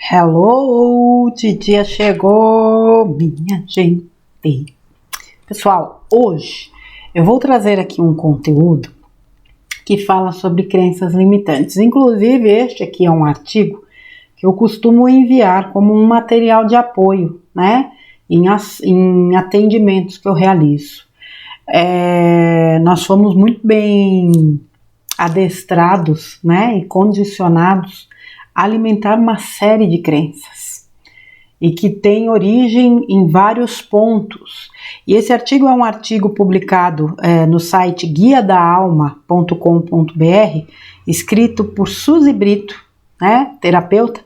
Hello, Titia chegou, minha gente. Pessoal, hoje eu vou trazer aqui um conteúdo que fala sobre crenças limitantes. Inclusive, este aqui é um artigo que eu costumo enviar como um material de apoio, né? Em atendimentos que eu realizo. Nós fomos muito bem adestrados, né? E condicionados a alimentar uma série de crenças e que tem origem em vários pontos. E esse artigo é um artigo publicado no site guiadaalma.com.br, escrito por Suzy Brito, né, terapeuta,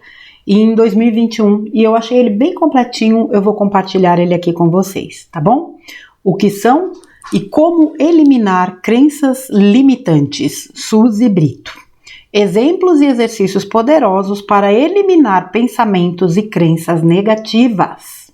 em 2021, e eu achei ele bem completinho. Eu vou compartilhar ele aqui com vocês, tá bom? O que são e como eliminar crenças limitantes, Suzy Brito. Exemplos e exercícios poderosos para eliminar pensamentos e crenças negativas.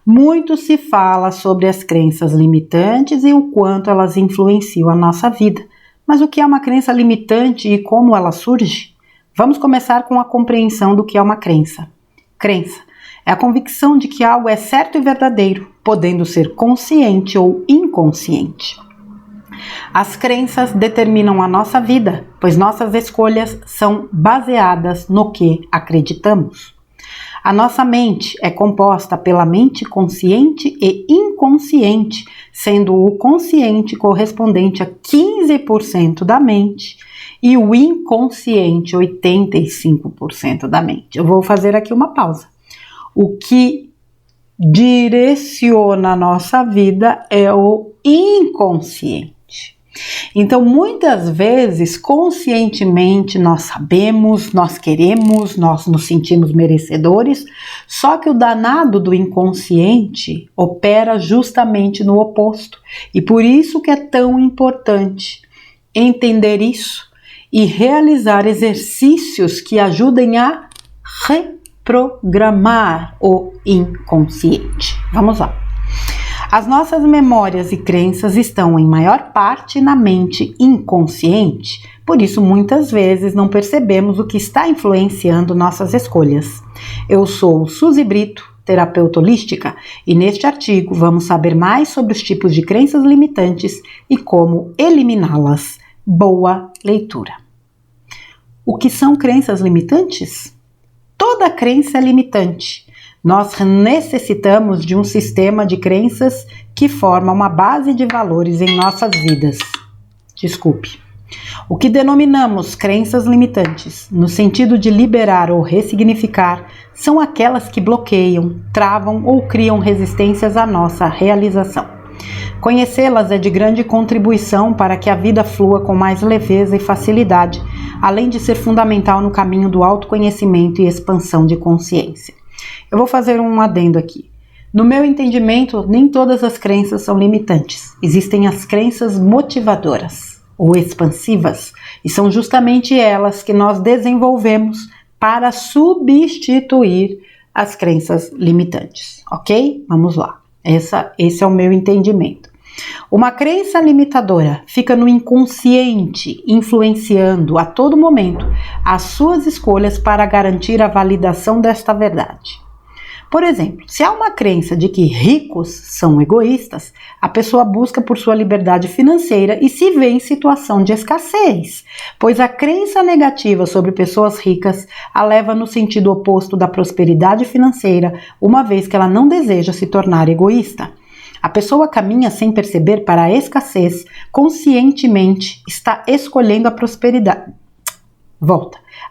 Muito se fala sobre as crenças limitantes e o quanto elas influenciam a nossa vida. Mas o que é uma crença limitante e como ela surge? Vamos começar com a compreensão do que é uma crença. Crença é a convicção de que algo é certo e verdadeiro, podendo ser consciente ou inconsciente. As crenças determinam a nossa vida, pois nossas escolhas são baseadas no que acreditamos. A nossa mente é composta pela mente consciente e inconsciente, sendo o consciente correspondente a 15% da mente e o inconsciente 85% da mente. Eu vou fazer aqui uma pausa. O que direciona a nossa vida é o inconsciente. Então, muitas vezes, conscientemente, nós sabemos, nós queremos, nós nos sentimos merecedores, só que o danado do inconsciente opera justamente no oposto. E por isso que é tão importante entender isso e realizar exercícios que ajudem a reprogramar o inconsciente. Vamos lá. As nossas memórias e crenças estão em maior parte na mente inconsciente, por isso muitas vezes não percebemos o que está influenciando nossas escolhas. Eu sou Suzy Brito, terapeuta holística, e neste artigo vamos saber mais sobre os tipos de crenças limitantes e como eliminá-las. Boa leitura! O que são crenças limitantes? Toda crença é limitante. Nós necessitamos de um sistema de crenças que forma uma base de valores em nossas vidas. O que denominamos crenças limitantes, no sentido de liberar ou ressignificar, são aquelas que bloqueiam, travam ou criam resistências à nossa realização. Conhecê-las é de grande contribuição para que a vida flua com mais leveza e facilidade, além de ser fundamental no caminho do autoconhecimento e expansão de consciência. Eu vou fazer um adendo aqui. No meu entendimento, nem todas as crenças são limitantes. Existem as crenças motivadoras ou expansivas, e são justamente elas que nós desenvolvemos para substituir as crenças limitantes, ok? Vamos lá. Esse é o meu entendimento. Uma crença limitadora fica no inconsciente, influenciando a todo momento as suas escolhas para garantir a validação desta verdade. Por exemplo, se há uma crença de que ricos são egoístas, a pessoa busca por sua liberdade financeira e se vê em situação de escassez, pois a crença negativa sobre pessoas ricas a leva no sentido oposto da prosperidade financeira, uma vez que ela não deseja se tornar egoísta. A pessoa caminha sem perceber para a escassez, conscientemente está escolhendo a prosperidade.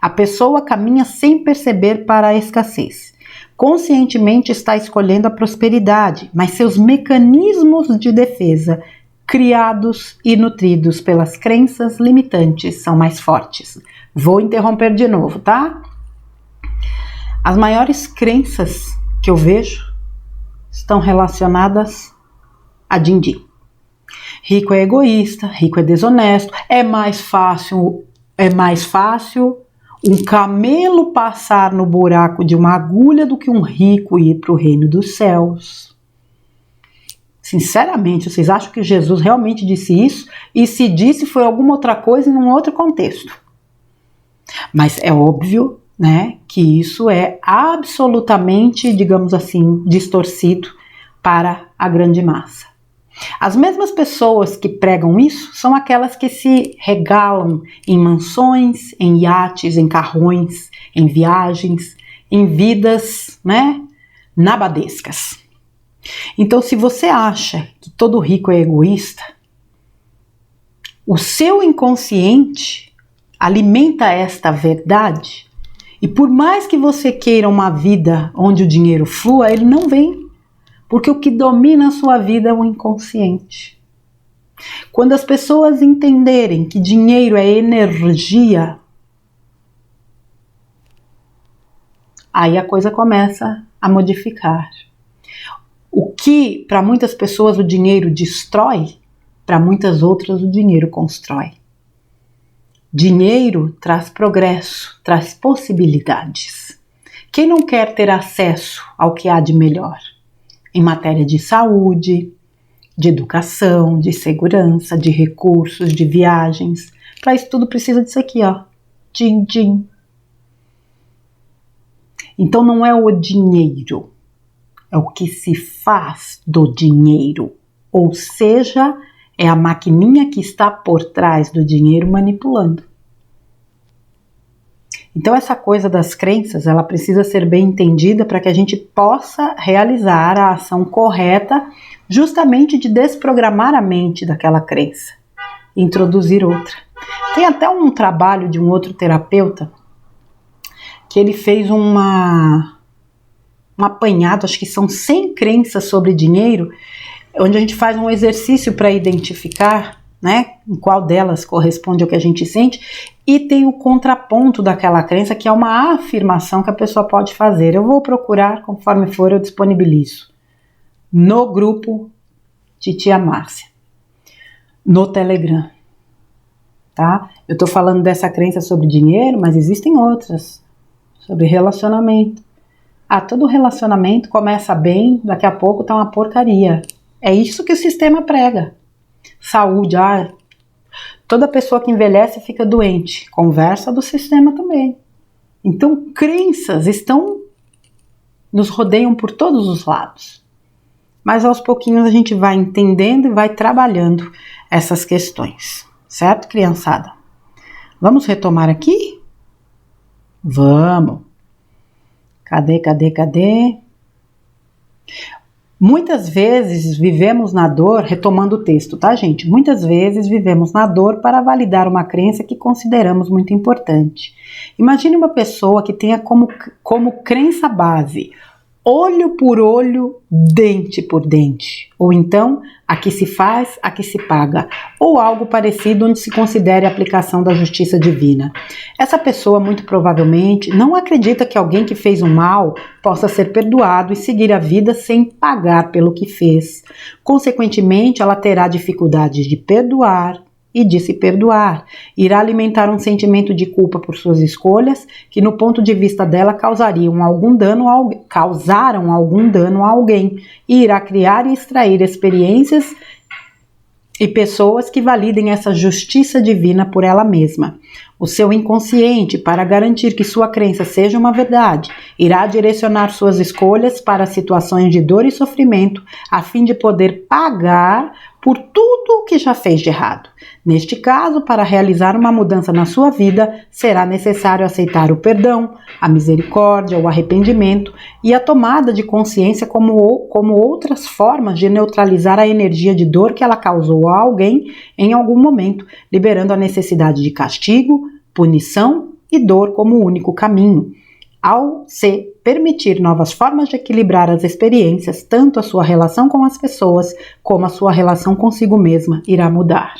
A pessoa caminha sem perceber para a escassez. Conscientemente está escolhendo a prosperidade, mas seus mecanismos de defesa, criados e nutridos pelas crenças limitantes, são mais fortes. Vou interromper de novo, tá? As maiores crenças que eu vejo estão relacionadas a din-din. Rico é egoísta, rico é desonesto, é mais fácil um camelo passar no buraco de uma agulha do que um rico ir para o reino dos céus. Sinceramente, vocês acham que Jesus realmente disse isso? E se disse, foi alguma outra coisa em um outro contexto. Mas é óbvio né, que isso é absolutamente, digamos assim, distorcido para a grande massa. As mesmas pessoas que pregam isso são aquelas que se regalam em mansões, em iates, em carrões, em viagens, em vidas, né, nabadescas. Então, se você acha que todo rico é egoísta, o seu inconsciente alimenta esta verdade, e por mais que você queira uma vida onde o dinheiro flua, ele não vem, porque o que domina a sua vida é o inconsciente. Quando as pessoas entenderem que dinheiro é energia, aí a coisa começa a modificar. O que para muitas pessoas o dinheiro destrói, para muitas outras o dinheiro constrói. Dinheiro traz progresso, traz possibilidades. Quem não quer ter acesso ao que há de melhor? Em matéria de saúde, de educação, de segurança, de recursos, de viagens. Para isso tudo precisa disso aqui, ó. Din-din. Então não é o dinheiro, é o que se faz do dinheiro. Ou seja, é a maquininha que está por trás do dinheiro manipulando. Então essa coisa das crenças, ela precisa ser bem entendida para que a gente possa realizar a ação correta, justamente de desprogramar a mente daquela crença, introduzir outra. Tem até um trabalho de um outro terapeuta que ele fez um apanhado, acho que são 100 crenças sobre dinheiro, onde a gente faz um exercício para identificar, né, em qual delas corresponde ao que a gente sente, e tem o contraponto daquela crença, que é uma afirmação que a pessoa pode fazer. Eu vou procurar, conforme for, eu disponibilizo no grupo de Tia Márcia, no Telegram, tá? Eu tô falando dessa crença sobre dinheiro, mas existem outras, sobre relacionamento. Todo relacionamento começa bem, daqui a pouco tá uma porcaria. É isso que o sistema prega. Saúde, toda pessoa que envelhece fica doente. Conversa do sistema também. Então, crenças nos rodeiam por todos os lados. Mas aos pouquinhos a gente vai entendendo e vai trabalhando essas questões. Certo, criançada? Vamos retomar aqui? Vamos. Cadê? Muitas vezes vivemos na dor, retomando o texto, tá, gente? Muitas vezes vivemos na dor para validar uma crença que consideramos muito importante. Imagine uma pessoa que tenha como crença base olho por olho, dente por dente. Ou então, aqui se faz, aqui se paga. Ou algo parecido onde se considere a aplicação da justiça divina. Essa pessoa, muito provavelmente, não acredita que alguém que fez um mal possa ser perdoado e seguir a vida sem pagar pelo que fez. Consequentemente, ela terá dificuldades de perdoar e de se perdoar. Irá alimentar um sentimento de culpa por suas escolhas que, no ponto de vista dela, causaram algum dano a alguém, e irá criar e extrair experiências e pessoas que validem essa justiça divina por ela mesma. O seu inconsciente, para garantir que sua crença seja uma verdade, irá direcionar suas escolhas para situações de dor e sofrimento, a fim de poder pagar por tudo o que já fez de errado. Neste caso, para realizar uma mudança na sua vida, será necessário aceitar o perdão, a misericórdia, o arrependimento e a tomada de consciência como outras formas de neutralizar a energia de dor que ela causou a alguém em algum momento, liberando a necessidade de castigo, punição e dor como único caminho. Ao se permitir novas formas de equilibrar as experiências, tanto a sua relação com as pessoas como a sua relação consigo mesma irá mudar.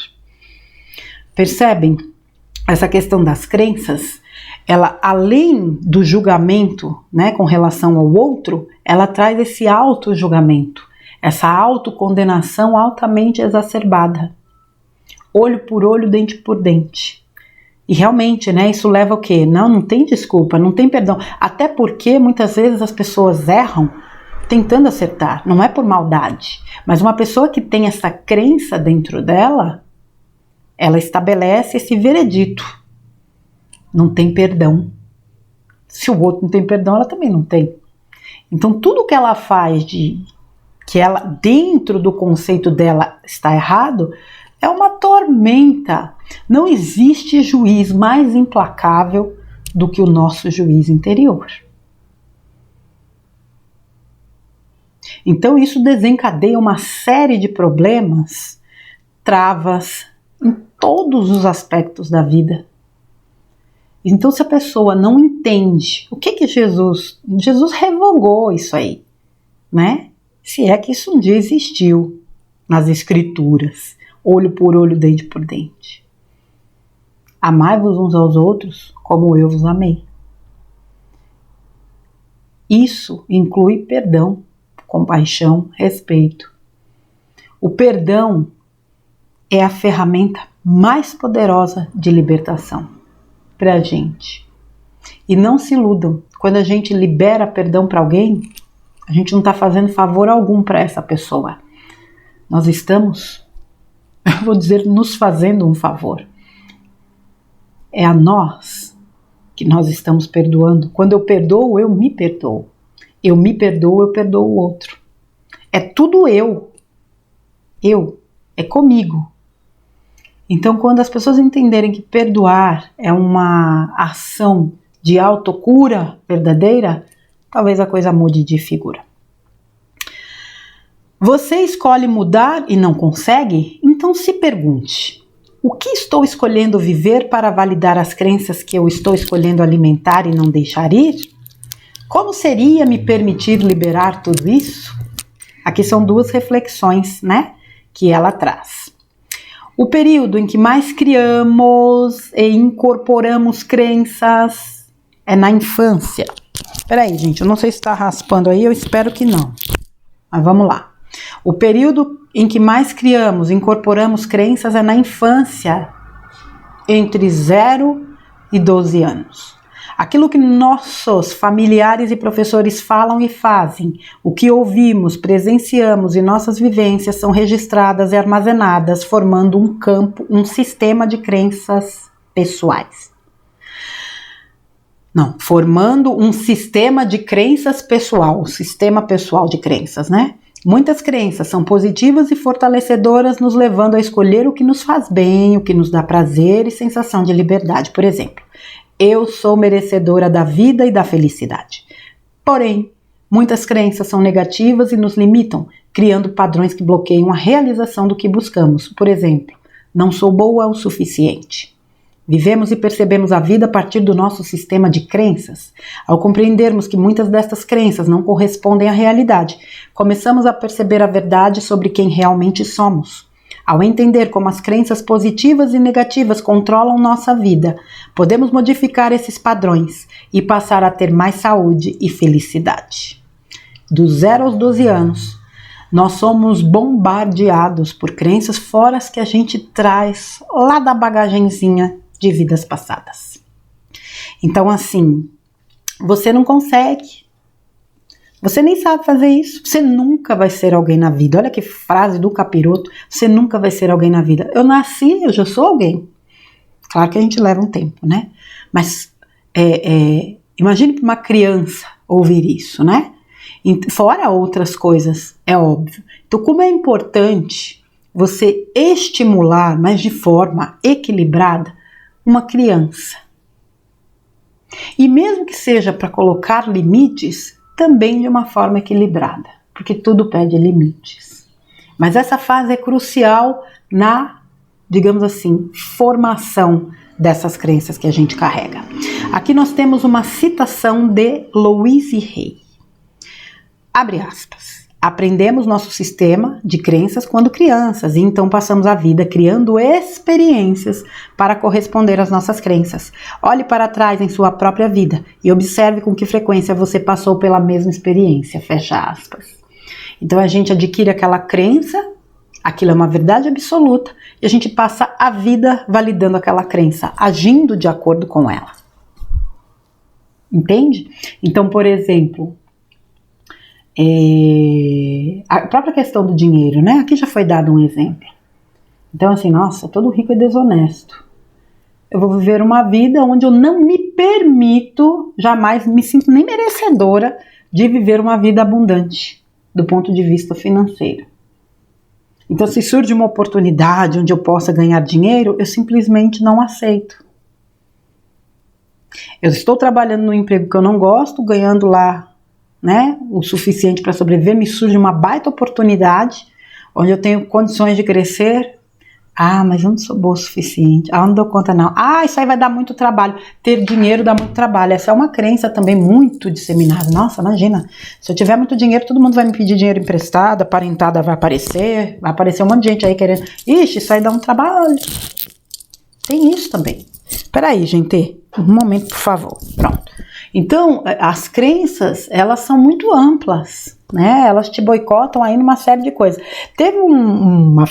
Percebem? Essa questão das crenças, ela, além do julgamento, né, com relação ao outro, ela traz esse auto-julgamento, essa autocondenação altamente exacerbada. Olho por olho, dente por dente. E realmente, né, isso leva o quê? Não tem desculpa, não tem perdão. Até porque muitas vezes as pessoas erram tentando acertar, não é por maldade. Mas uma pessoa que tem essa crença dentro dela, ela estabelece esse veredito. Não tem perdão. Se o outro não tem perdão, ela também não tem. Então tudo que ela faz que ela dentro do conceito dela está errado, é uma tormenta. Não existe juiz mais implacável do que o nosso juiz interior. Então isso desencadeia uma série de problemas, travas em todos os aspectos da vida. Então se a pessoa não entende o que Jesus revogou isso aí, né? Se é que isso um dia existiu nas escrituras, olho por olho, dente por dente. Amai-vos uns aos outros como eu vos amei. Isso inclui perdão, compaixão, respeito. O perdão é a ferramenta mais poderosa de libertação para a gente. E não se iludam, quando a gente libera perdão para alguém, a gente não está fazendo favor algum para essa pessoa. Nós estamos, eu vou dizer, nos fazendo um favor. É a nós que nós estamos perdoando. Quando eu perdoo, eu me perdoo. Eu me perdoo, eu perdoo o outro. É tudo eu. Eu. É comigo. Então, quando as pessoas entenderem que perdoar é uma ação de autocura verdadeira, talvez a coisa mude de figura. Você escolhe mudar e não consegue? Então se pergunte: o que estou escolhendo viver para validar as crenças que eu estou escolhendo alimentar e não deixar ir? Como seria me permitir liberar tudo isso? Aqui são duas reflexões, né, que ela traz. O período em que mais criamos e incorporamos crenças é na infância. Peraí, gente, eu não sei se está raspando aí, eu espero que não. Mas vamos lá. O período em que mais criamos, incorporamos crenças é na infância, entre 0 e 12 anos. Aquilo que nossos familiares e professores falam e fazem, o que ouvimos, presenciamos e nossas vivências são registradas e armazenadas, formando um campo, um sistema de crenças pessoais. Não, formando um sistema de crenças pessoal, um sistema pessoal de crenças, né? Muitas crenças são positivas e fortalecedoras, nos levando a escolher o que nos faz bem, o que nos dá prazer e sensação de liberdade. Por exemplo, eu sou merecedora da vida e da felicidade. Porém, muitas crenças são negativas e nos limitam, criando padrões que bloqueiam a realização do que buscamos. Por exemplo, não sou boa o suficiente. Vivemos e percebemos a vida a partir do nosso sistema de crenças. Ao compreendermos que muitas destas crenças não correspondem à realidade, começamos a perceber a verdade sobre quem realmente somos. Ao entender como as crenças positivas e negativas controlam nossa vida, podemos modificar esses padrões e passar a ter mais saúde e felicidade. Dos 0 aos 12 anos, nós somos bombardeados por crenças fora as que a gente traz lá da bagagenzinha de vidas passadas. Então, assim, você não consegue. Você nem sabe fazer isso. Você nunca vai ser alguém na vida. Olha que frase do capiroto. Você nunca vai ser alguém na vida. Eu nasci, eu já sou alguém. Claro que a gente leva um tempo, né? Mas imagine para uma criança ouvir isso, né? Fora outras coisas, é óbvio. Então, como é importante você estimular, mas de forma equilibrada, uma criança. E mesmo que seja para colocar limites, também de uma forma equilibrada, porque tudo pede limites. Mas essa fase é crucial na, digamos assim, formação dessas crenças que a gente carrega. Aqui nós temos uma citação de Louise Hay. Abre aspas. Aprendemos nosso sistema de crenças quando crianças e então passamos a vida criando experiências para corresponder às nossas crenças. Olhe para trás em sua própria vida e observe com que frequência você passou pela mesma experiência. Fecha aspas. Então a gente adquire aquela crença, aquilo é uma verdade absoluta e a gente passa a vida validando aquela crença, agindo de acordo com ela. Entende? Então, por exemplo, a própria questão do dinheiro, né? Aqui já foi dado um exemplo. Então, assim, nossa, todo rico é desonesto. eu vou viver uma vida onde eu não me permito, jamais me sinto nem merecedora de viver uma vida abundante do ponto de vista financeiro. Então, se surge uma oportunidade onde eu possa ganhar dinheiro, eu simplesmente não aceito. Eu estou trabalhando num emprego que eu não gosto, ganhando lá, né, o suficiente para sobreviver, me surge uma baita oportunidade, onde eu tenho condições de crescer. Ah, mas eu não sou boa o suficiente. Ah, eu não dou conta não. Ah, isso aí vai dar muito trabalho. Ter dinheiro dá muito trabalho. Essa é uma crença também muito disseminada. Nossa, imagina, se eu tiver muito dinheiro, todo mundo vai me pedir dinheiro emprestado, a parentada vai aparecer um monte de gente aí querendo. Ixi, isso aí dá um trabalho. Tem isso também. Peraí, gente, um momento, por favor. Pronto. Então, as crenças, elas são muito amplas, né? Elas te boicotam aí numa série de coisas. Teve uma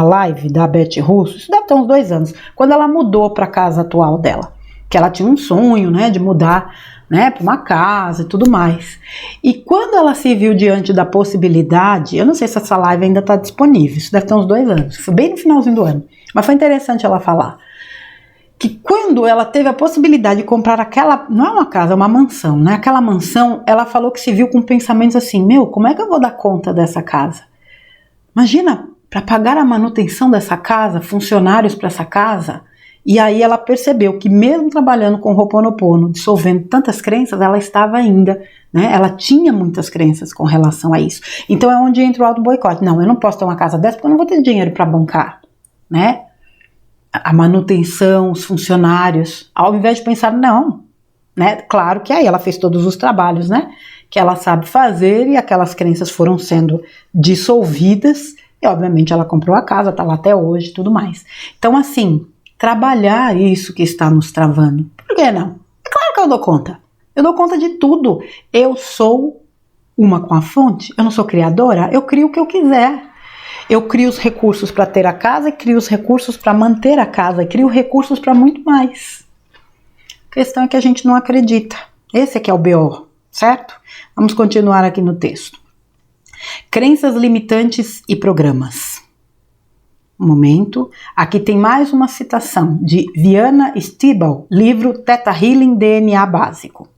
live da Beth Russo, isso deve ter uns 2 anos, quando ela mudou para a casa atual dela, que ela tinha um sonho, né, de mudar, né, para uma casa e tudo mais. E quando ela se viu diante da possibilidade, eu não sei se essa live ainda está disponível, isso deve ter uns 2 anos, foi bem no finalzinho do ano, mas foi interessante ela falar que quando ela teve a possibilidade de comprar aquela, não é uma casa, é uma mansão, né? Aquela mansão, ela falou que se viu com pensamentos assim, como é que eu vou dar conta dessa casa? Imagina, para pagar a manutenção dessa casa, funcionários para essa casa. E aí ela percebeu que mesmo trabalhando com Ho'oponopono, dissolvendo tantas crenças, ela estava ainda, né? Ela tinha muitas crenças com relação a isso. Então é onde entra o auto-boicote. Não, eu não posso ter uma casa dessa porque eu não vou ter dinheiro para bancar, né? A manutenção, os funcionários, ao invés de pensar, não, né? Claro que aí ela fez todos os trabalhos, né? Que ela sabe fazer e aquelas crenças foram sendo dissolvidas e obviamente ela comprou a casa, tá lá até hoje e tudo mais. Então assim, trabalhar isso que está nos travando, por que não? É claro que eu dou conta de tudo, eu sou uma com a fonte, eu não sou criadora, eu crio o que eu quiser. Eu crio os recursos para ter a casa, crio os recursos para manter a casa, crio recursos para muito mais. A questão é que a gente não acredita. Esse é que é o BO, certo? Vamos continuar aqui no texto. Crenças limitantes e programas. Um momento. Aqui tem mais uma citação de Viana Stibal, livro Theta Healing DNA Básico.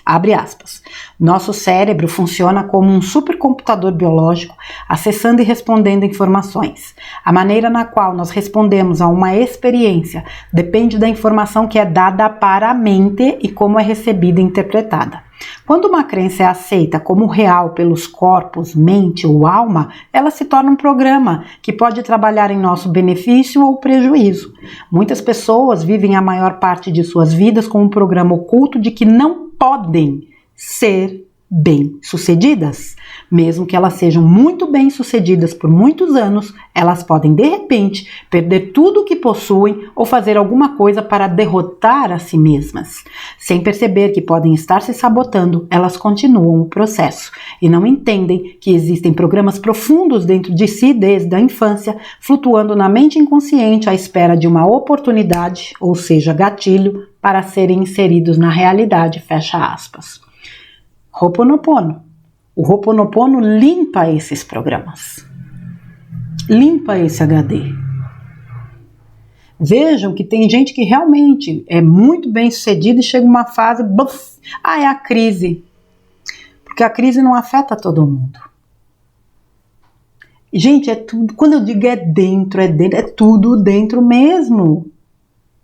Abre aspas. Nosso cérebro funciona como um supercomputador biológico, acessando e respondendo informações. A maneira na qual nós respondemos a uma experiência depende da informação que é dada para a mente e como é recebida e interpretada. Quando uma crença é aceita como real pelos corpos, mente ou alma, ela se torna um programa que pode trabalhar em nosso benefício ou prejuízo. Muitas pessoas vivem a maior parte de suas vidas com um programa oculto de que não podem ser bem-sucedidas. Mesmo que elas sejam muito bem-sucedidas por muitos anos, elas podem, de repente, perder tudo o que possuem ou fazer alguma coisa para derrotar a si mesmas. Sem perceber que podem estar se sabotando, elas continuam o processo e não entendem que existem programas profundos dentro de si desde a infância, flutuando na mente inconsciente à espera de uma oportunidade, ou seja, gatilho, para serem inseridos na realidade, fecha aspas. Ho'oponopono. O Ho'oponopono limpa esses programas. Limpa esse HD. Vejam que tem gente que realmente é muito bem sucedida e chega uma fase, é a crise. Porque a crise não afeta todo mundo. Gente, é tudo, quando eu digo é dentro, é tudo dentro mesmo.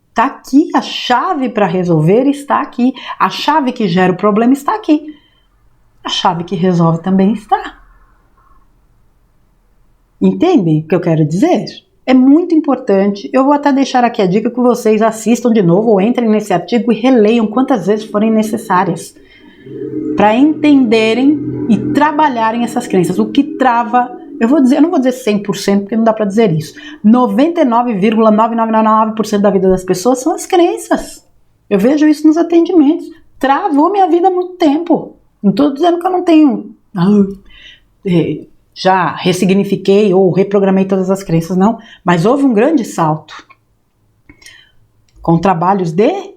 Está aqui, a chave para resolver está aqui. A chave que gera o problema está aqui. A chave que resolve também está. Entendem o que eu quero dizer? É muito importante. Eu vou até deixar aqui a dica que vocês assistam de novo ou entrem nesse artigo e releiam quantas vezes forem necessárias para entenderem e trabalharem essas crenças. O que trava, eu não vou dizer 100% porque não dá para dizer isso. 99,9999% da vida das pessoas são as crenças. Eu vejo isso nos atendimentos. Travou minha vida há muito tempo. Não estou dizendo que eu não tenho, já ressignifiquei ou reprogramei todas as crenças, não. Mas houve um grande salto com trabalhos de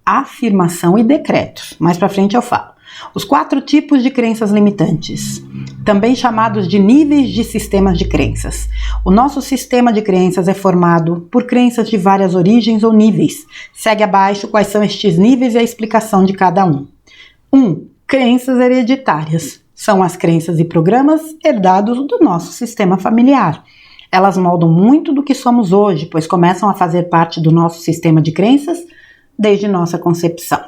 afirmação e decretos. Mais para frente eu falo. Os 4 tipos de crenças limitantes. também chamados de níveis de sistemas de crenças. O nosso sistema de crenças é formado por crenças de várias origens ou níveis. Segue abaixo quais são estes níveis e a explicação de cada um. 1. Crenças hereditárias. São as crenças e programas herdados do nosso sistema familiar. Elas moldam muito do que somos hoje, pois começam a fazer parte do nosso sistema de crenças desde nossa concepção.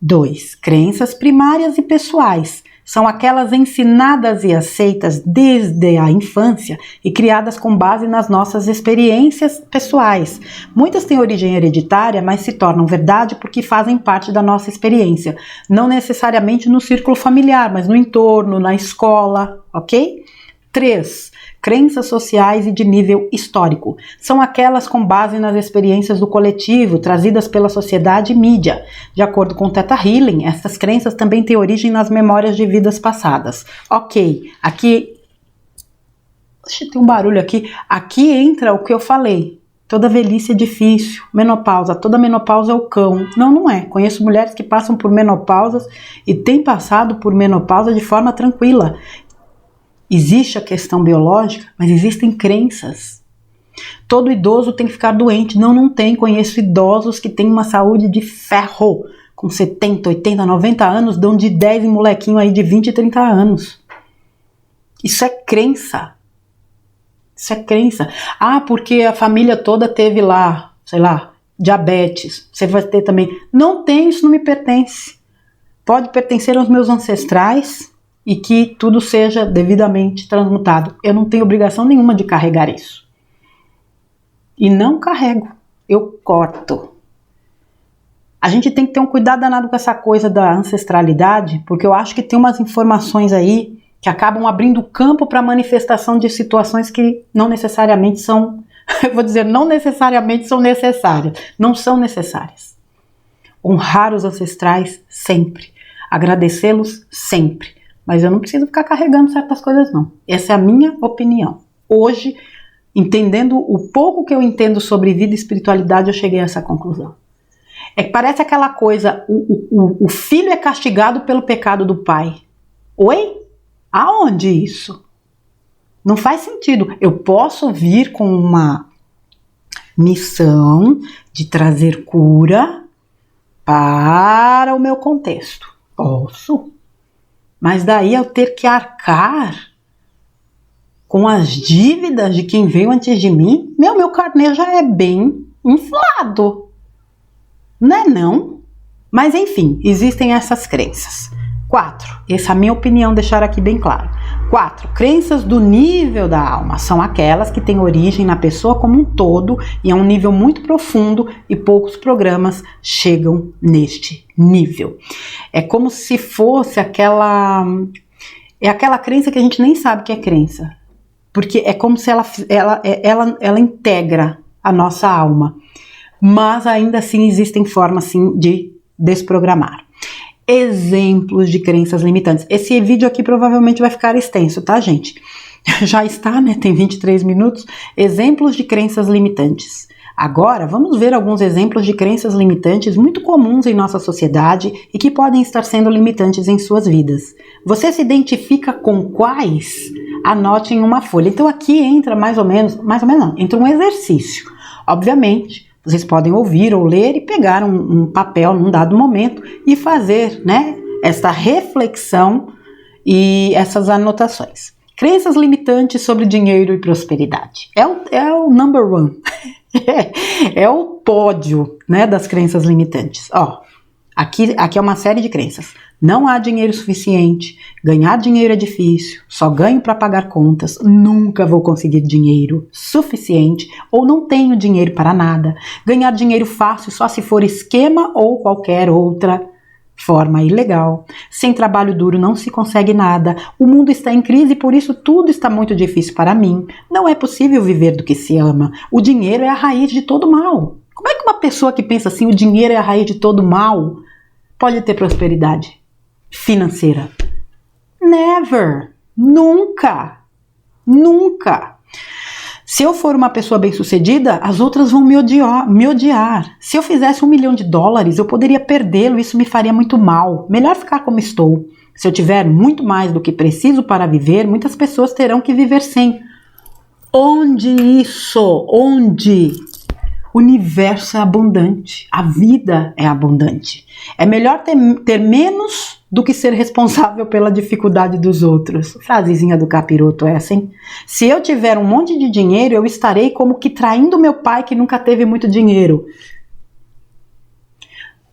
2. Crenças primárias e pessoais. São aquelas ensinadas e aceitas desde a infância e criadas com base nas nossas experiências pessoais. Muitas têm origem hereditária, mas se tornam verdade porque fazem parte da nossa experiência. Não necessariamente no círculo familiar, mas no entorno, na escola, ok? 3. Crenças sociais e de nível histórico. São aquelas com base nas experiências do coletivo, trazidas pela sociedade e mídia. De acordo com Theta Healing, essas crenças também têm origem nas memórias de vidas passadas. Ok, aqui... tem um barulho aqui. Aqui entra o que eu falei. Toda velhice é difícil. Menopausa. Toda menopausa é o cão. Não, não é. Conheço mulheres que passam por menopausas e têm passado por menopausa de forma tranquila. Existe a questão biológica, mas existem crenças. Todo idoso tem que ficar doente. Não, não tem. Conheço idosos que têm uma saúde de ferro. Com 70, 80, 90 anos, dão de 10 em molequinho aí de 20 e 30 anos. Isso é crença. Isso é crença. Ah, porque a família toda teve lá, sei lá, diabetes. Você vai ter também. Não tem, isso não me pertence. Pode pertencer aos meus ancestrais e que tudo seja devidamente transmutado. Eu não tenho obrigação nenhuma de carregar isso. E não carrego, eu corto. A gente tem que ter um cuidado danado com essa coisa da ancestralidade, porque eu acho que tem umas informações aí que acabam abrindo campo para manifestação de situações que não necessariamente são, eu vou dizer, não necessariamente são necessárias. Não são necessárias. Honrar os ancestrais sempre. Agradecê-los sempre. Mas eu não preciso ficar carregando certas coisas, não. Essa é a minha opinião. Hoje, entendendo o pouco que eu entendo sobre vida e espiritualidade, eu cheguei a essa conclusão. É que parece aquela coisa, o filho é castigado pelo pecado do pai. Oi? Aonde isso? Não faz sentido. Eu posso vir com uma missão de trazer cura para o meu contexto. Posso. Mas daí eu ter que arcar com as dívidas de quem veio antes de mim, meu carnê já é bem inflado. Não é não? Mas enfim, existem essas crenças. 4. Essa é a minha opinião, deixar aqui bem claro. 4. Crenças do nível da alma. São aquelas que têm origem na pessoa como um todo e a um nível muito profundo e poucos programas chegam neste nível. É como se fosse aquela crença que a gente nem sabe que é crença. Porque é como se ela integra a nossa alma. Mas ainda assim existem formas sim, de desprogramar. Exemplos de crenças limitantes. Esse vídeo aqui provavelmente vai ficar extenso, tá, gente? Já está, né? Tem 23 minutos. Exemplos de crenças limitantes. Agora, vamos ver alguns exemplos de crenças limitantes muito comuns em nossa sociedade e que podem estar sendo limitantes em suas vidas. Você se identifica com quais? Anote em uma folha. Então aqui entra mais ou menos não, entra um exercício. Obviamente, vocês podem ouvir ou ler e pegar um papel num dado momento e fazer, né, esta reflexão e essas anotações. Crenças limitantes sobre dinheiro e prosperidade. É o number one. É o pódio, né, das crenças limitantes. Ó, aqui é uma série de crenças. Não há dinheiro suficiente, ganhar dinheiro é difícil, só ganho para pagar contas, nunca vou conseguir dinheiro suficiente ou não tenho dinheiro para nada. Ganhar dinheiro fácil só se for esquema ou qualquer outra forma ilegal. Sem trabalho duro não se consegue nada. O mundo está em crise e por isso tudo está muito difícil para mim. Não é possível viver do que se ama. O dinheiro é a raiz de todo mal. Como é que uma pessoa que pensa assim, o dinheiro é a raiz de todo mal, pode ter prosperidade financeira? Never. Nunca. Nunca. Se eu for uma pessoa bem-sucedida, as outras vão me odiar. Se eu fizesse $1 milhão, eu poderia perdê-lo, isso me faria muito mal. Melhor ficar como estou. Se eu tiver muito mais do que preciso para viver, muitas pessoas terão que viver sem. Onde isso? Onde? O universo é abundante, a vida é abundante. É melhor ter menos do que ser responsável pela dificuldade dos outros. Frasezinha do capiroto essa, hein? Se eu tiver um monte de dinheiro, eu estarei como que traindo meu pai que nunca teve muito dinheiro.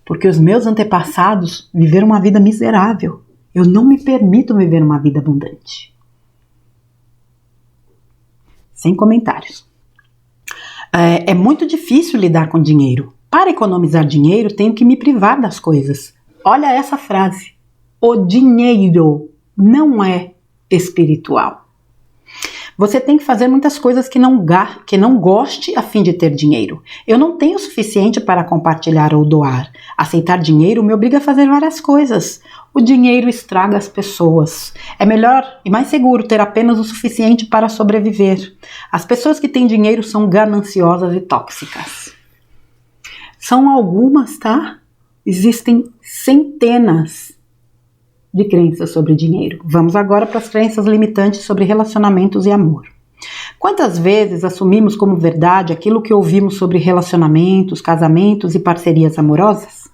Porque os meus antepassados viveram uma vida miserável. Eu não me permito viver uma vida abundante. Sem comentários. É muito difícil lidar com dinheiro. Para economizar dinheiro, tenho que me privar das coisas. Olha essa frase. O dinheiro não é espiritual. Você tem que fazer muitas coisas que não goste a fim de ter dinheiro. Eu não tenho o suficiente para compartilhar ou doar. Aceitar dinheiro me obriga a fazer várias coisas. O dinheiro estraga as pessoas. É melhor e mais seguro ter apenas o suficiente para sobreviver. As pessoas que têm dinheiro são gananciosas e tóxicas. São algumas, tá? Existem centenas de crenças sobre dinheiro. Vamos agora para as crenças limitantes sobre relacionamentos e amor. Quantas vezes assumimos como verdade aquilo que ouvimos sobre relacionamentos, casamentos e parcerias amorosas?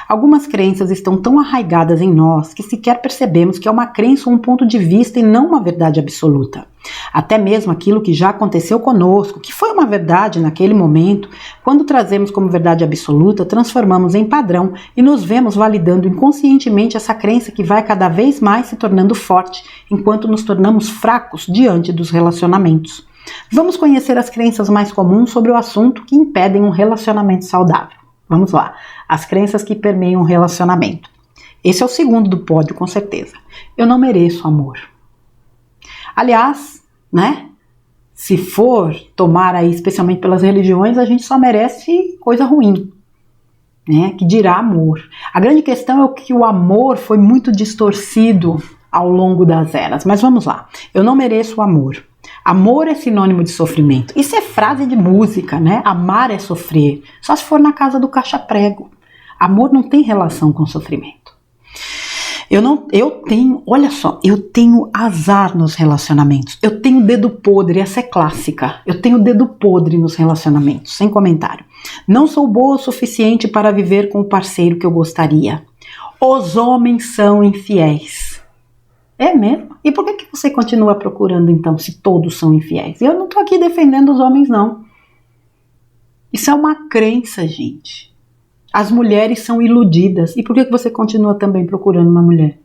Algumas crenças estão tão arraigadas em nós que sequer percebemos que é uma crença ou um ponto de vista e não uma verdade absoluta. Até mesmo aquilo que já aconteceu conosco, que foi uma verdade naquele momento, quando trazemos como verdade absoluta, transformamos em padrão e nos vemos validando inconscientemente essa crença que vai cada vez mais se tornando forte, enquanto nos tornamos fracos diante dos relacionamentos. Vamos conhecer as crenças mais comuns sobre o assunto que impedem um relacionamento saudável. Vamos lá, as crenças que permeiam o relacionamento. Esse é o segundo do pódio, com certeza. Eu não mereço amor. Aliás, né? Se for tomar aí, especialmente pelas religiões, a gente só merece coisa ruim, né? Que dirá amor. A grande questão é que o amor foi muito distorcido ao longo das eras. Mas vamos lá. Eu não mereço o amor. Amor é sinônimo de sofrimento. Isso é frase de música, né? Amar é sofrer. Só se for na casa do caixa-prego. Amor não tem relação com sofrimento. Olha só, eu tenho azar nos relacionamentos. Eu tenho dedo podre, essa é clássica. Eu tenho dedo podre nos relacionamentos, sem comentário. Não sou boa o suficiente para viver com o parceiro que eu gostaria. Os homens são infiéis. É mesmo? E por que você continua procurando então, se todos são infiéis? Eu não estou aqui defendendo os homens, não. Isso é uma crença, gente. As mulheres são iludidas. E por que você continua também procurando uma mulher?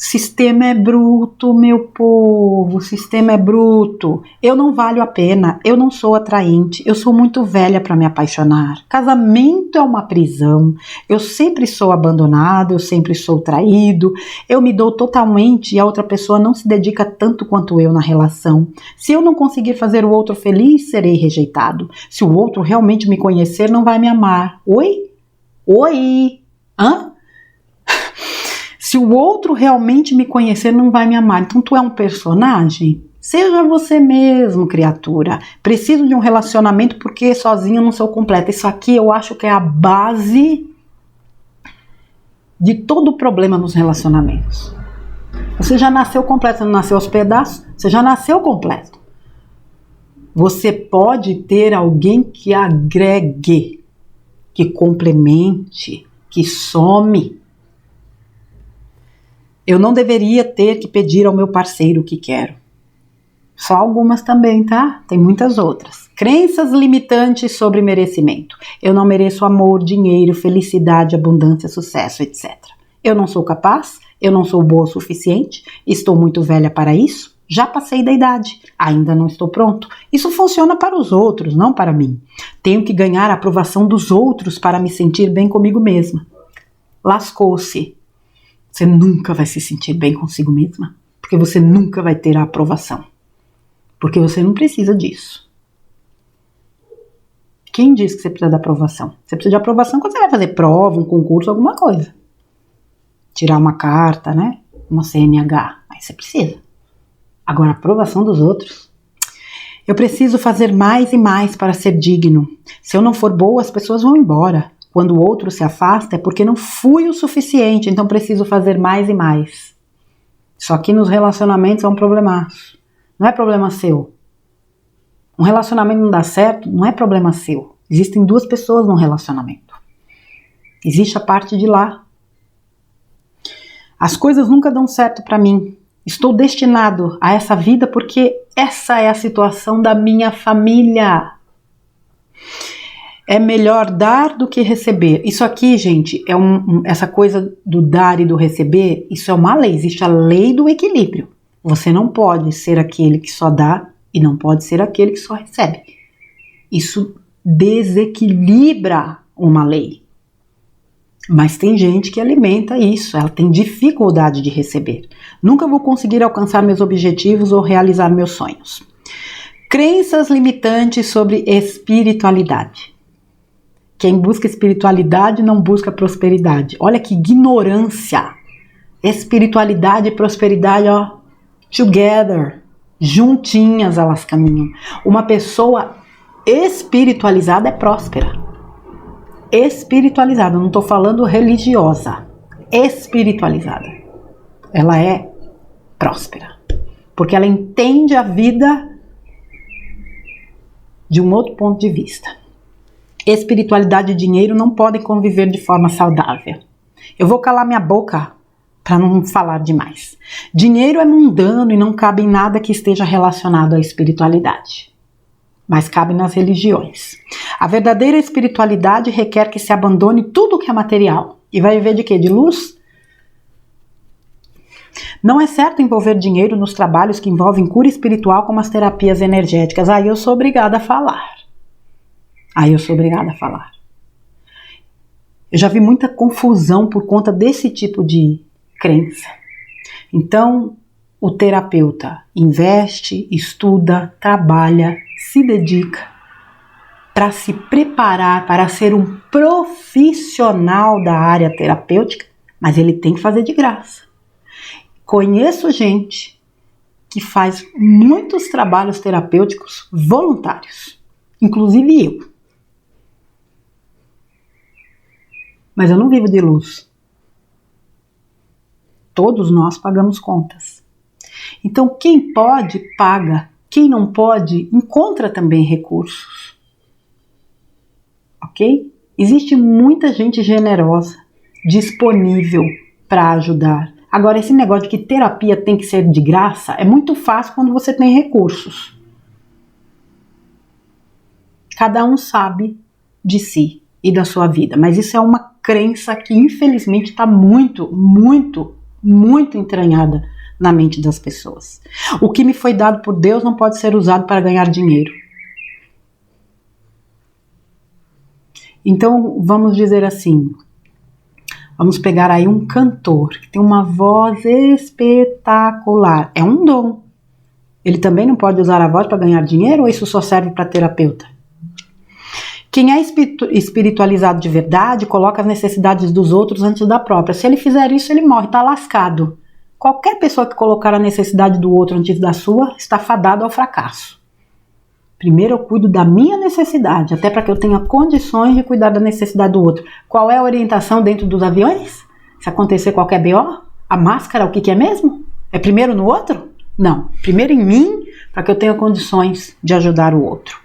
Sistema é bruto, meu povo, sistema é bruto. Eu não valho a pena, eu não sou atraente, eu sou muito velha para me apaixonar. Casamento é uma prisão, eu sempre sou abandonado, eu sempre sou traído, eu me dou totalmente e a outra pessoa não se dedica tanto quanto eu na relação. Se eu não conseguir fazer o outro feliz, serei rejeitado. Se o outro realmente me conhecer, não vai me amar. Oi? Oi? Hã? Se o outro realmente me conhecer, não vai me amar. Então tu é um personagem? Seja você mesmo, criatura. Preciso de um relacionamento porque sozinho eu não sou completa. Isso aqui eu acho que é a base de todo o problema nos relacionamentos. Você já nasceu completo, você não nasceu aos pedaços? Você já nasceu completo. Você pode ter alguém que agregue, que complemente, que some. Eu não deveria ter que pedir ao meu parceiro o que quero. Só algumas também, tá? Tem muitas outras. Crenças limitantes sobre merecimento. Eu não mereço amor, dinheiro, felicidade, abundância, sucesso, etc. Eu não sou capaz, eu não sou boa o suficiente, estou muito velha para isso, já passei da idade, ainda não estou pronto. Isso funciona para os outros, não para mim. Tenho que ganhar a aprovação dos outros para me sentir bem comigo mesma. Lascou-se. Você nunca vai se sentir bem consigo mesma, porque você nunca vai ter a aprovação. Porque você não precisa disso. Quem diz que você precisa de aprovação? Você precisa de aprovação quando você vai fazer prova, um concurso, alguma coisa. Tirar uma carta, né? Uma CNH. Aí você precisa. Agora, a aprovação dos outros. Eu preciso fazer mais e mais para ser digno. Se eu não for boa, as pessoas vão embora. Quando o outro se afasta é porque não fui o suficiente, então preciso fazer mais e mais. Só que nos relacionamentos é um problemaço. Não é problema seu. Um relacionamento não dá certo, não é problema seu. Existem duas pessoas num relacionamento. Existe a parte de lá. As coisas nunca dão certo para mim. Estou destinado a essa vida porque essa é a situação da minha família. É melhor dar do que receber. Isso aqui, gente, essa coisa do dar e do receber, isso é uma lei. Existe a lei do equilíbrio. Você não pode ser aquele que só dá e não pode ser aquele que só recebe. Isso desequilibra uma lei. Mas tem gente que alimenta isso, ela tem dificuldade de receber. Nunca vou conseguir alcançar meus objetivos ou realizar meus sonhos. Crenças limitantes sobre espiritualidade. Quem busca espiritualidade não busca prosperidade. Olha que ignorância. Espiritualidade e prosperidade, ó, together, juntinhas elas caminham. Uma pessoa espiritualizada é próspera. Espiritualizada, não estou falando religiosa. Espiritualizada. Ela é próspera. Porque ela entende a vida de um outro ponto de vista. Espiritualidade e dinheiro não podem conviver de forma saudável. Eu vou calar minha boca para não falar demais. Dinheiro é mundano e não cabe em nada que esteja relacionado à espiritualidade. Mas cabe nas religiões. A verdadeira espiritualidade requer que se abandone tudo que é material. E vai viver de quê? De luz? Não é certo envolver dinheiro nos trabalhos que envolvem cura espiritual como as terapias energéticas. Aí eu sou obrigada a falar. Eu já vi muita confusão por conta desse tipo de crença. Então, o terapeuta investe, estuda, trabalha, se dedica para se preparar para ser um profissional da área terapêutica, mas ele tem que fazer de graça. Conheço gente que faz muitos trabalhos terapêuticos voluntários, inclusive eu. Mas eu não vivo de luz. Todos nós pagamos contas. Então, quem pode, paga. Quem não pode, encontra também recursos. Ok? Existe muita gente generosa, disponível para ajudar. Agora, esse negócio de que terapia tem que ser de graça é muito fácil quando você tem recursos. Cada um sabe de si e da sua vida, mas isso é uma crença que infelizmente está muito entranhada na mente das pessoas. O que me foi dado por Deus não pode ser usado para ganhar dinheiro. Então vamos dizer assim, vamos pegar aí um cantor que tem uma voz espetacular, é um dom. Ele também não pode usar a voz para ganhar dinheiro ou isso só serve para terapeuta? Quem é espiritualizado de verdade coloca as necessidades dos outros antes da própria. Se ele fizer isso, ele morre, está lascado. Qualquer pessoa que colocar a necessidade do outro antes da sua está fadado ao fracasso. Primeiro eu cuido da minha necessidade, até para que eu tenha condições de cuidar da necessidade do outro. Qual é a orientação dentro dos aviões? Se acontecer qualquer BO, a máscara, o que é mesmo? É primeiro no outro? Não, primeiro em mim, para que eu tenha condições de ajudar o outro.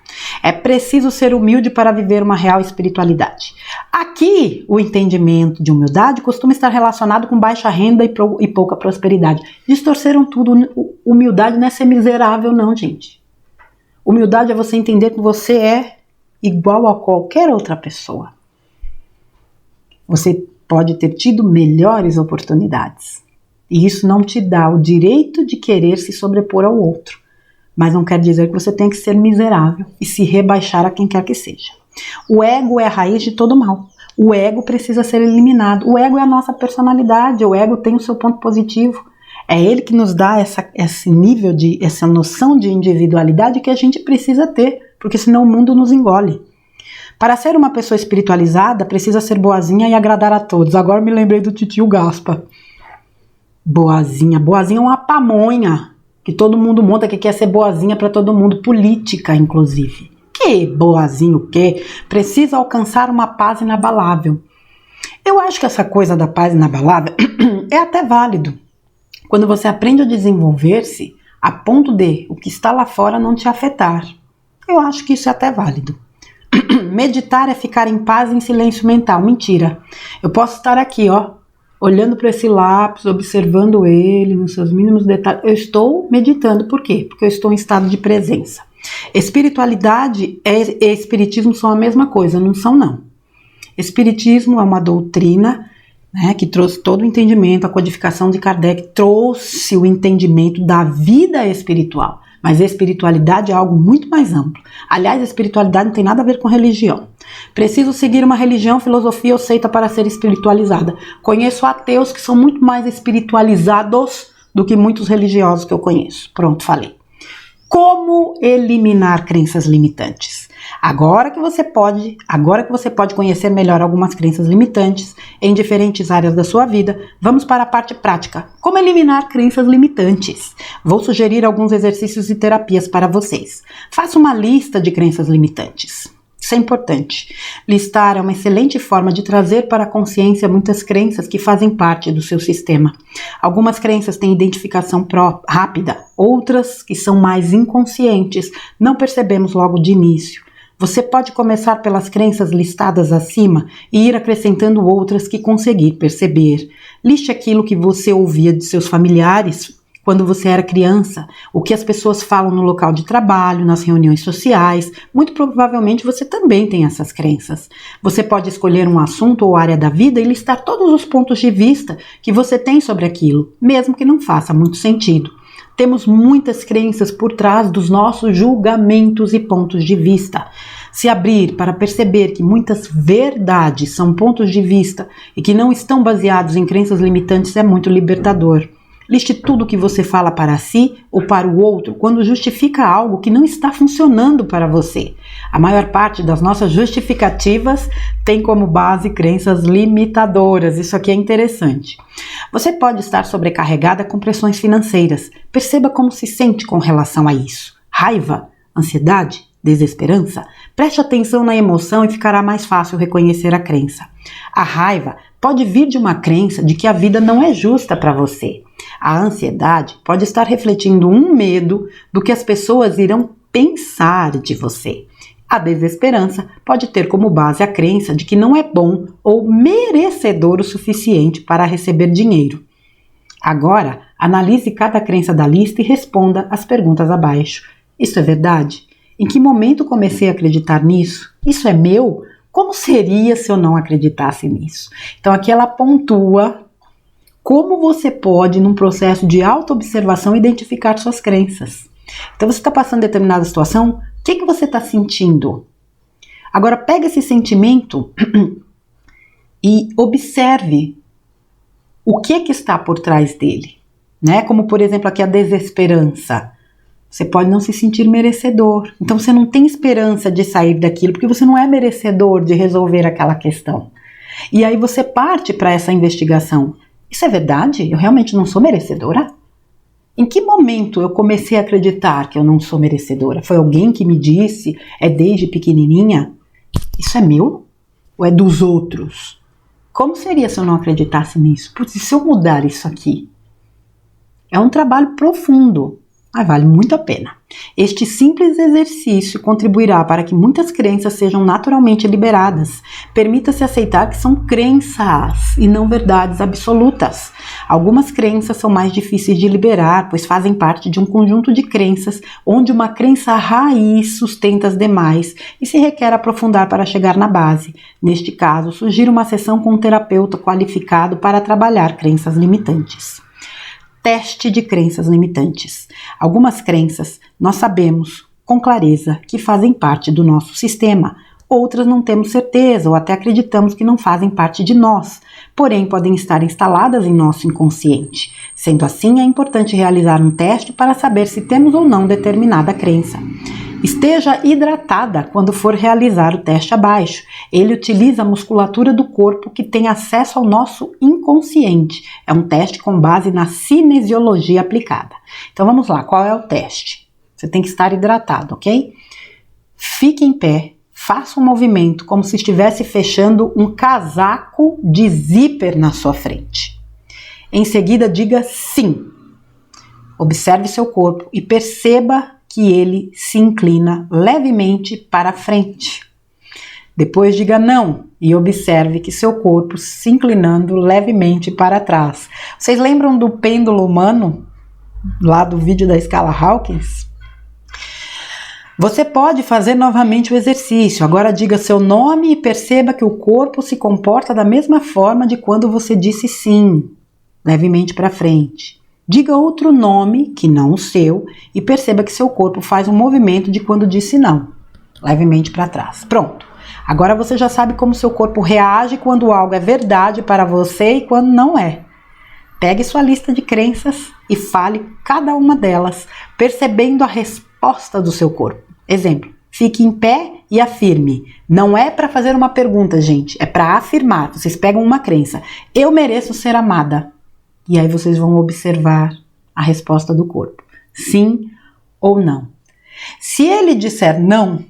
É preciso ser humilde para viver uma real espiritualidade. Aqui, o entendimento de humildade costuma estar relacionado com baixa renda e pouca prosperidade. Distorceram tudo. Humildade não é ser miserável, não, gente. Humildade é você entender que você é igual a qualquer outra pessoa. Você pode ter tido melhores oportunidades. E isso não te dá o direito de querer se sobrepor ao outro. Mas não quer dizer que você tem que ser miserável e se rebaixar a quem quer que seja. O ego é a raiz de todo mal. O ego precisa ser eliminado. O ego é a nossa personalidade. O ego tem o seu ponto positivo. É ele que nos dá esse nível essa noção de individualidade que a gente precisa ter, porque senão o mundo nos engole. Para ser uma pessoa espiritualizada, precisa ser boazinha e agradar a todos. Agora me lembrei do Titio Gaspa. Boazinha. Boazinha é uma pamonha que todo mundo monta, que quer ser boazinha para todo mundo, política inclusive. Que boazinho o quê? Precisa alcançar uma paz inabalável. Eu acho que essa coisa da paz inabalável é até válido. Quando você aprende a desenvolver-se a ponto de o que está lá fora não te afetar. Eu acho que isso é até válido. Meditar é ficar em paz em silêncio mental. Mentira. Eu posso estar aqui, ó, olhando para esse lápis, observando ele nos seus mínimos detalhes. Eu estou meditando. Por quê? Porque eu estou em estado de presença. Espiritualidade e espiritismo são a mesma coisa, não são não. Espiritismo é uma doutrina, né, que trouxe todo o entendimento, a codificação de Kardec trouxe o entendimento da vida espiritual. Mas a espiritualidade é algo muito mais amplo. Aliás, a espiritualidade não tem nada a ver com religião. Preciso seguir uma religião, filosofia ou seita para ser espiritualizada. Conheço ateus que são muito mais espiritualizados do que muitos religiosos que eu conheço. Pronto, falei. Como eliminar crenças limitantes? Agora que você pode conhecer melhor algumas crenças limitantes em diferentes áreas da sua vida, vamos para a parte prática. Como eliminar crenças limitantes? Vou sugerir alguns exercícios e terapias para vocês. Faça uma lista de crenças limitantes. Isso é importante. Listar é uma excelente forma de trazer para a consciência muitas crenças que fazem parte do seu sistema. Algumas crenças têm identificação rápida, outras que são mais inconscientes, não percebemos logo de início. Você pode começar pelas crenças listadas acima e ir acrescentando outras que conseguir perceber. Liste aquilo que você ouvia de seus familiares quando você era criança, o que as pessoas falam no local de trabalho, nas reuniões sociais. Muito provavelmente você também tem essas crenças. Você pode escolher um assunto ou área da vida e listar todos os pontos de vista que você tem sobre aquilo, mesmo que não faça muito sentido. Temos muitas crenças por trás dos nossos julgamentos e pontos de vista. Se abrir para perceber que muitas verdades são pontos de vista e que não estão baseados em crenças limitantes é muito libertador. Liste tudo o que você fala para si ou para o outro quando justifica algo que não está funcionando para você. A maior parte das nossas justificativas tem como base crenças limitadoras. Isso aqui é interessante. Você pode estar sobrecarregada com pressões financeiras. Perceba como se sente com relação a isso. Raiva, ansiedade, desesperança? Preste atenção na emoção e ficará mais fácil reconhecer a crença. A raiva pode vir de uma crença de que a vida não é justa para você. A ansiedade pode estar refletindo um medo do que as pessoas irão pensar de você. A desesperança pode ter como base a crença de que não é bom ou merecedor o suficiente para receber dinheiro. Agora, analise cada crença da lista e responda as perguntas abaixo. Isso é verdade? Em que momento comecei a acreditar nisso? Isso é meu? Como seria se eu não acreditasse nisso? Então aqui ela pontua como você pode, num processo de autoobservação, identificar suas crenças. Então você está passando determinada situação, o que você está sentindo? Agora pega esse sentimento e observe o que está por trás dele, né? Como por exemplo aqui a desesperança. Você pode não se sentir merecedor. Então você não tem esperança de sair daquilo porque você não é merecedor de resolver aquela questão. E aí você parte para essa investigação. Isso é verdade? Eu realmente não sou merecedora? Em que momento eu comecei a acreditar que eu não sou merecedora? Foi alguém que me disse? É desde pequenininha? Isso é meu? Ou é dos outros? Como seria se eu não acreditasse nisso? Putz, e se eu mudar isso aqui? É um trabalho profundo. Mas vale muito a pena. Este simples exercício contribuirá para que muitas crenças sejam naturalmente liberadas. Permita-se aceitar que são crenças e não verdades absolutas. Algumas crenças são mais difíceis de liberar, pois fazem parte de um conjunto de crenças onde uma crença raiz sustenta as demais e se requer aprofundar para chegar na base. Neste caso, sugiro uma sessão com um terapeuta qualificado para trabalhar crenças limitantes. Teste de crenças limitantes. Algumas crenças nós sabemos com clareza que fazem parte do nosso sistema, outras não temos certeza ou até acreditamos que não fazem parte de nós, porém podem estar instaladas em nosso inconsciente. Sendo assim, é importante realizar um teste para saber se temos ou não determinada crença. Esteja hidratada quando for realizar o teste abaixo. Ele utiliza a musculatura do corpo que tem acesso ao nosso inconsciente. É um teste com base na cinesiologia aplicada. Então vamos lá, qual é o teste? Você tem que estar hidratado, ok? fique em pé, faça um movimento como se estivesse fechando um casaco de zíper na sua frente. Em seguida, diga sim. Observe seu corpo e perceba que ele se inclina levemente para frente. Depois diga não e observe que seu corpo se inclinando levemente para trás. Vocês lembram do pêndulo humano, lá do vídeo da escala Hawkins? Você pode fazer novamente o exercício. Agora diga seu nome e perceba que o corpo se comporta da mesma forma de quando você disse sim, levemente para frente. Diga outro nome, que não o seu, e perceba que seu corpo faz um movimento de quando disse não, levemente para trás. Pronto. Agora você já sabe como seu corpo reage quando algo é verdade para você e quando não é. Pegue sua lista de crenças e fale cada uma delas, percebendo a resposta do seu corpo. Exemplo, fique em pé e afirme. Não é para fazer uma pergunta, gente, é para afirmar. Vocês pegam uma crença. Eu mereço ser amada. E aí vocês vão observar a resposta do corpo. Sim ou não. Se ele disser não,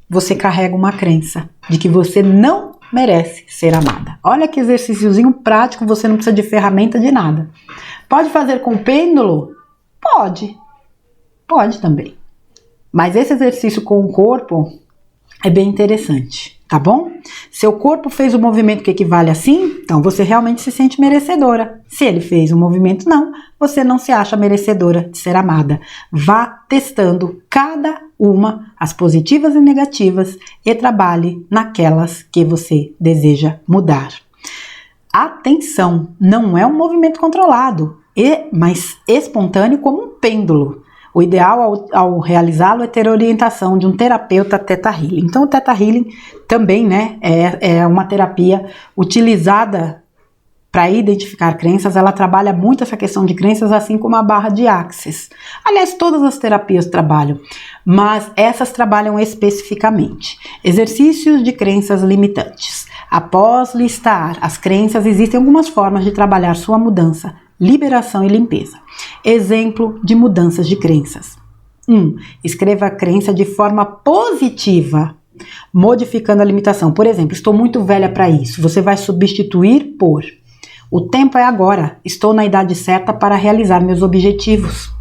você carrega uma crença de que você não merece ser amada. Olha que exercíciozinho prático, você não precisa de ferramenta de nada. Pode fazer com pêndulo? Pode. Pode também. Mas esse exercício com o corpo é bem interessante, tá bom? Seu corpo fez o movimento que equivale a sim, então você realmente se sente merecedora. Se ele fez um movimento não, você não se acha merecedora de ser amada. Vá testando cada uma, as positivas e negativas, e trabalhe naquelas que você deseja mudar. Atenção, não é um movimento controlado, mas espontâneo como um pêndulo. O ideal ao realizá-lo é ter a orientação de um terapeuta Theta Healing. Então o Theta Healing também, né, é uma terapia utilizada para identificar crenças. Ela trabalha muito essa questão de crenças, assim como a barra de Access. Aliás, todas as terapias trabalham, mas essas trabalham especificamente. Exercícios de crenças limitantes. Após listar as crenças, existem algumas formas de trabalhar sua mudança, liberação e limpeza. Exemplo de mudanças de crenças. 1. Escreva a crença de forma positiva, modificando a limitação. Por exemplo, estou muito velha para isso. Você vai substituir por: o tempo é agora. Estou na idade certa para realizar meus objetivos.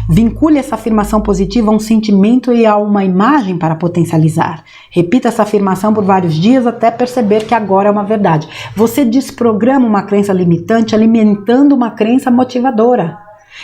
Vincule essa afirmação positiva a um sentimento e a uma imagem para potencializar. Repita essa afirmação por vários dias até perceber que agora é uma verdade. Você desprograma uma crença limitante alimentando uma crença motivadora.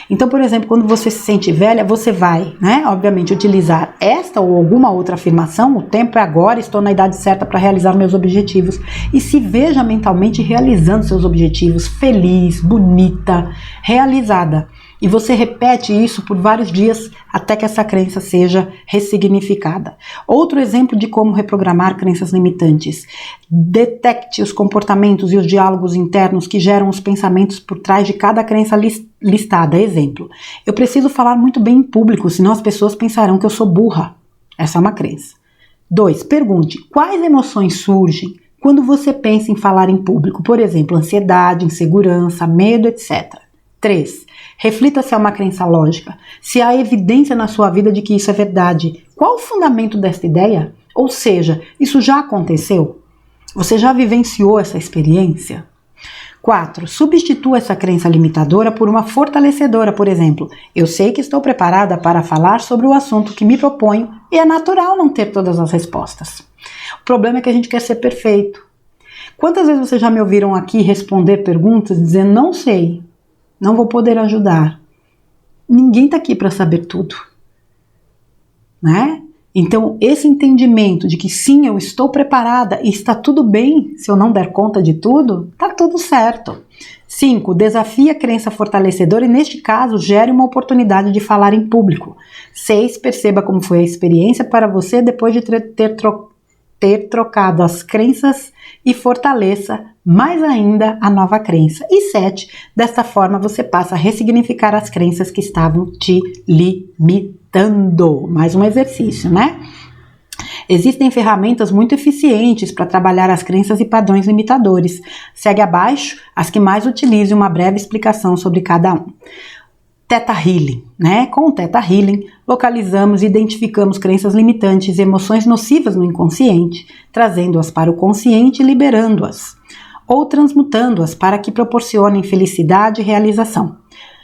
Então, por exemplo, quando você se sente velha, você vai, né, obviamente, utilizar esta ou alguma outra afirmação: o tempo é agora, estou na idade certa para realizar meus objetivos. E se veja mentalmente realizando seus objetivos, feliz, bonita, realizada. E você repete isso por vários dias até que essa crença seja ressignificada. Outro exemplo de como reprogramar crenças limitantes. Detecte os comportamentos e os diálogos internos que geram os pensamentos por trás de cada crença listada. Exemplo: eu preciso falar muito bem em público, senão as pessoas pensarão que eu sou burra. Essa é uma crença. 2. Pergunte: quais emoções surgem quando você pensa em falar em público? Por exemplo, ansiedade, insegurança, medo, etc. 3. Reflita se é uma crença lógica, se há evidência na sua vida de que isso é verdade. Qual o fundamento desta ideia? Ou seja, isso já aconteceu? Você já vivenciou essa experiência? 4. Substitua essa crença limitadora por uma fortalecedora. Por exemplo: eu sei que estou preparada para falar sobre o assunto que me proponho e é natural não ter todas as respostas. O problema é que a gente quer ser perfeito. Quantas vezes vocês já me ouviram aqui responder perguntas dizendo: não sei, não vou poder ajudar? Ninguém está aqui para saber tudo, né? Então, esse entendimento de que sim, eu estou preparada e está tudo bem se eu não der conta de tudo, está tudo certo. 5. Desafie a crença fortalecedora e, neste caso, gere uma oportunidade de falar em público. 6. Perceba como foi a experiência para você depois de ter trocado as crenças e fortaleça mais ainda a nova crença. E 7. Desta forma, você passa a ressignificar as crenças que estavam te limitando. Mais um exercício, né? Existem ferramentas muito eficientes para trabalhar as crenças e padrões limitadores. Segue abaixo as que mais utilize uma breve explicação sobre cada um. Theta Healing, né? Com o Theta Healing, localizamos e identificamos crenças limitantes e emoções nocivas no inconsciente, trazendo-as para o consciente e liberando-as, ou transmutando-as para que proporcionem felicidade e realização.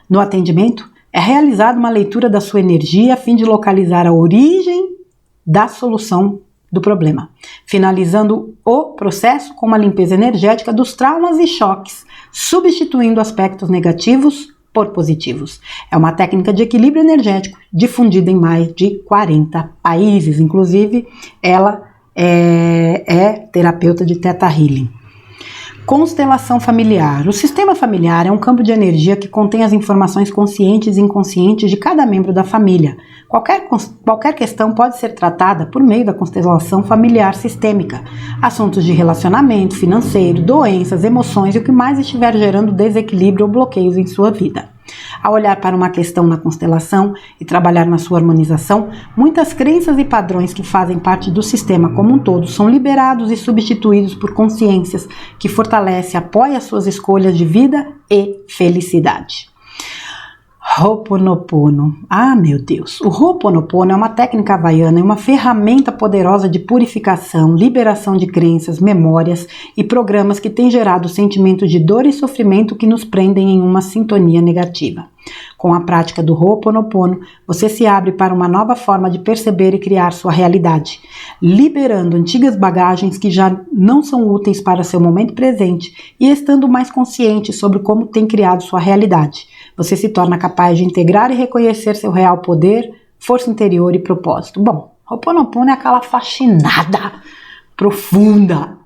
No atendimento, é realizada uma leitura da sua energia a fim de localizar a origem da solução do problema, finalizando o processo com uma limpeza energética dos traumas e choques, substituindo aspectos negativos por positivos. É uma técnica de equilíbrio energético difundida em mais de 40 países. Inclusive, ela é terapeuta de Theta Healing. Constelação familiar. O sistema familiar é um campo de energia que contém as informações conscientes e inconscientes de cada membro da família. Qualquer questão pode ser tratada por meio da constelação familiar sistêmica. Assuntos de relacionamento, financeiro, doenças, emoções e o que mais estiver gerando desequilíbrio ou bloqueios em sua vida. Ao olhar para uma questão na constelação e trabalhar na sua harmonização, muitas crenças e padrões que fazem parte do sistema como um todo são liberados e substituídos por consciências que fortalece e apoia suas escolhas de vida e felicidade. Ho'oponopono. Ah, meu Deus! O Ho'oponopono é uma técnica havaiana e uma ferramenta poderosa de purificação, liberação de crenças, memórias e programas que têm gerado sentimentos de dor e sofrimento que nos prendem em uma sintonia negativa. Com a prática do Ho'oponopono, você se abre para uma nova forma de perceber e criar sua realidade, liberando antigas bagagens que já não são úteis para seu momento presente e estando mais consciente sobre como tem criado sua realidade. Você se torna capaz de integrar e reconhecer seu real poder, força interior e propósito. Bom, Ho'oponopono é aquela faxinada profunda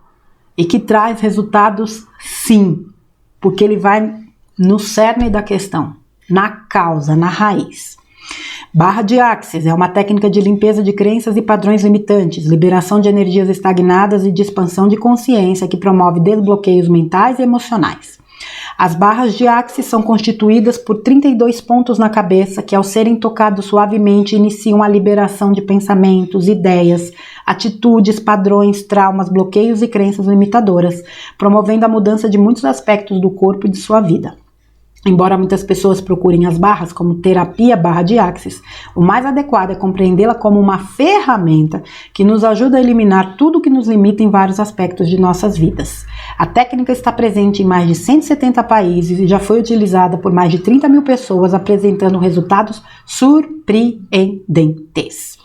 e que traz resultados sim, porque ele vai no cerne da questão, na causa, na raiz. Barra de Axis é uma técnica de limpeza de crenças e padrões limitantes, liberação de energias estagnadas e de expansão de consciência que promove desbloqueios mentais e emocionais. As barras de Axis são constituídas por 32 pontos na cabeça que, ao serem tocados suavemente, iniciam a liberação de pensamentos, ideias, atitudes, padrões, traumas, bloqueios e crenças limitadoras, promovendo a mudança de muitos aspectos do corpo e de sua vida. Embora muitas pessoas procurem as barras como terapia barra de Axis, o mais adequado é compreendê-la como uma ferramenta que nos ajuda a eliminar tudo que nos limita em vários aspectos de nossas vidas. A técnica está presente em mais de 170 países e já foi utilizada por mais de 30 mil pessoas, apresentando resultados surpreendentes.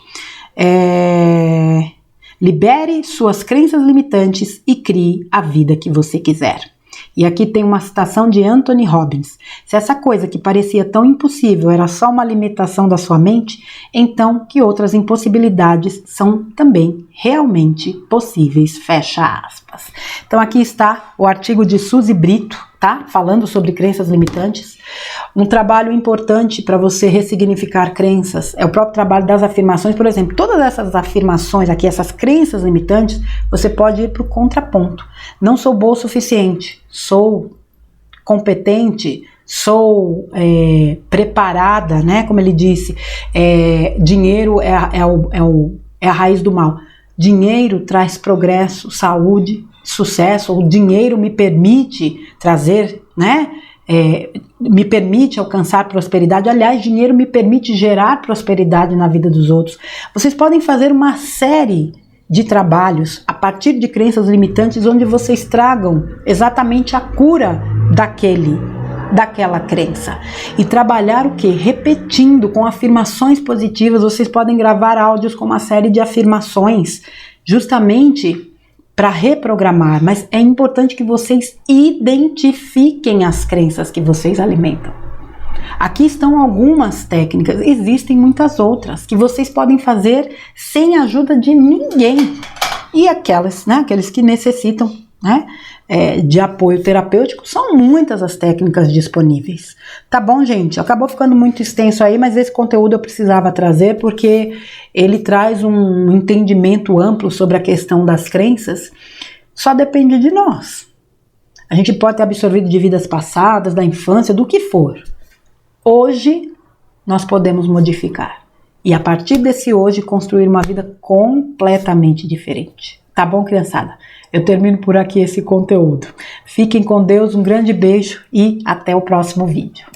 Libere suas crenças limitantes e crie a vida que você quiser. E aqui tem uma citação de Anthony Robbins. Se essa coisa que parecia tão impossível era só uma limitação da sua mente, então que outras impossibilidades são também realmente possíveis, fecha aspas. Então aqui está o artigo de Suzy Brito, tá? Falando sobre crenças limitantes. Um trabalho importante para você ressignificar crenças é o próprio trabalho das afirmações. Por exemplo, todas essas afirmações aqui, essas crenças limitantes, você pode ir para o contraponto. Não sou boa o suficiente, sou competente, sou preparada, né? Como ele disse, dinheiro é a raiz do mal. Dinheiro traz progresso, saúde, sucesso. O dinheiro me permite trazer, né? Me permite alcançar prosperidade. Aliás, dinheiro me permite gerar prosperidade na vida dos outros. Vocês podem fazer uma série de trabalhos a partir de crenças limitantes onde vocês tragam exatamente a cura daquela crença e trabalhar o que? Repetindo com afirmações positivas. Vocês podem gravar áudios com uma série de afirmações justamente para reprogramar, mas é importante que vocês identifiquem as crenças que vocês alimentam. Aqui estão algumas técnicas, existem muitas outras que vocês podem fazer sem a ajuda de ninguém. E aqueles que necessitam, né, de apoio terapêutico, são muitas as técnicas disponíveis. Tá bom, gente? Acabou ficando muito extenso aí, mas esse conteúdo eu precisava trazer porque ele traz um entendimento amplo sobre a questão das crenças. Só depende de nós. A gente pode ter absorvido de vidas passadas, da infância, do que for. Hoje, nós podemos modificar. E a partir desse hoje, construir uma vida completamente diferente. Tá bom, criançada? Eu termino por aqui esse conteúdo. Fiquem com Deus, um grande beijo e até o próximo vídeo.